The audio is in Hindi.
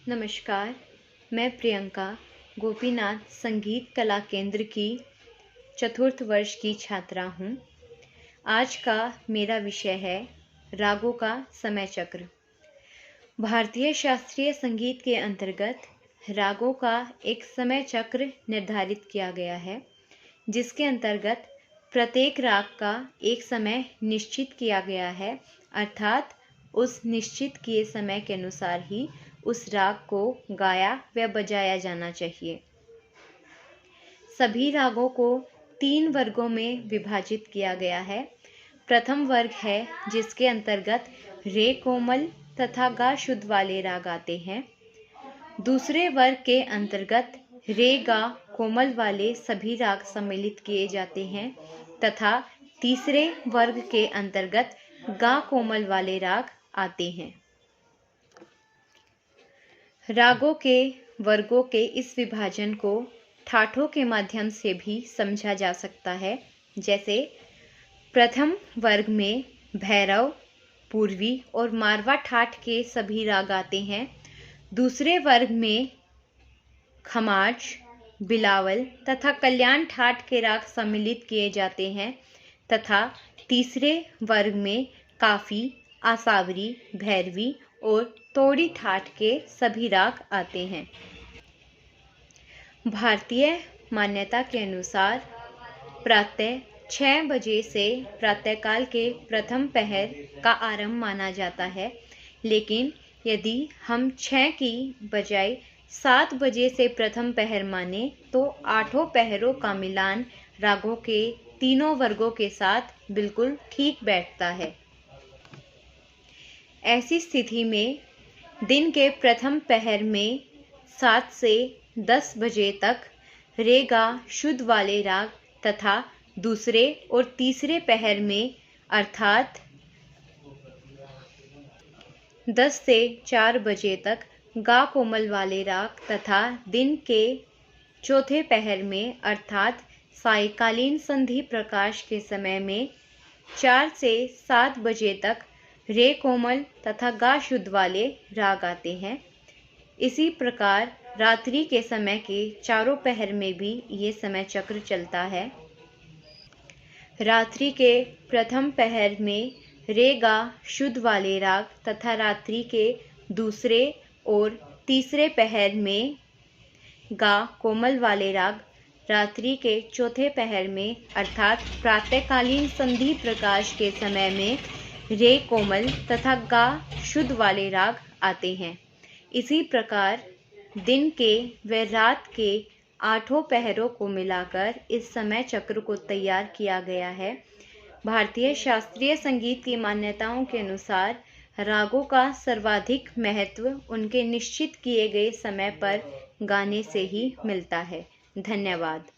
नमस्कार, मैं प्रियंका गोपीनाथ संगीत कला केंद्र की चतुर्थ वर्ष की छात्रा हूँ। आज का मेरा विषय है रागों का समय चक्र। भारतीय शास्त्रीय संगीत के अंतर्गत रागों का एक समय चक्र निर्धारित किया गया है, जिसके अंतर्गत प्रत्येक राग का एक समय निश्चित किया गया है, अर्थात उस निश्चित किए समय के अनुसार ही उस राग को गाया व बजाया जाना चाहिए। सभी रागों को 3 वर्गों में विभाजित किया गया है। प्रथम वर्ग है जिसके अंतर्गत रे कोमल तथा गा शुद्ध वाले राग आते हैं। दूसरे वर्ग के अंतर्गत रे गा कोमल वाले सभी राग सम्मिलित किए जाते हैं तथा तीसरे वर्ग के अंतर्गत गा कोमल वाले राग आते हैं। रागों के वर्गों के इस विभाजन को ठाठों के माध्यम से भी समझा जा सकता है। जैसे प्रथम वर्ग में भैरव, पूर्वी और मारवा ठाठ के सभी राग आते हैं। दूसरे वर्ग में खमाज, बिलावल तथा कल्याण ठाठ के राग सम्मिलित किए जाते हैं तथा तीसरे वर्ग में काफी, आसावरी, भैरवी और तोड़ी ठाठ के सभी राग आते हैं। भारतीय मान्यता के अनुसार प्रातः 6 बजे से प्रातःकाल के प्रथम पहर का आरंभ माना जाता है, लेकिन यदि हम 6 की बजाय 7 बजे से प्रथम पहर माने तो 8 पहरों का मिलान रागों के तीनों वर्गों के साथ बिल्कुल ठीक बैठता है। ऐसी स्थिति में दिन के प्रथम पहर में 7 से 10 बजे तक रे गा शुद्ध वाले राग तथा दूसरे और तीसरे पहर में अर्थात 10 से 4 बजे तक गा कोमल वाले राग तथा दिन के चौथे पहर में अर्थात सायंकालीन संधि प्रकाश के समय में 4 से 7 बजे तक रे कोमल तथा गा शुद्ध वाले राग आते हैं। इसी प्रकार रात्रि के समय के चारों पहर में भी ये समय चक्र चलता है। रात्रि के प्रथम पहर में रे गा शुद्ध वाले राग तथा रात्रि के दूसरे और तीसरे पहर में गा कोमल वाले राग, रात्रि के चौथे पहर में अर्थात प्रातःकालीन संधि प्रकाश के समय में रे कोमल तथा गा शुद्ध वाले राग आते हैं। इसी प्रकार दिन के व रात के 8 पहरों को मिलाकर इस समय चक्र को तैयार किया गया है। भारतीय शास्त्रीय संगीत की मान्यताओं के अनुसार रागों का सर्वाधिक महत्व उनके निश्चित किए गए समय पर गाने से ही मिलता है। धन्यवाद।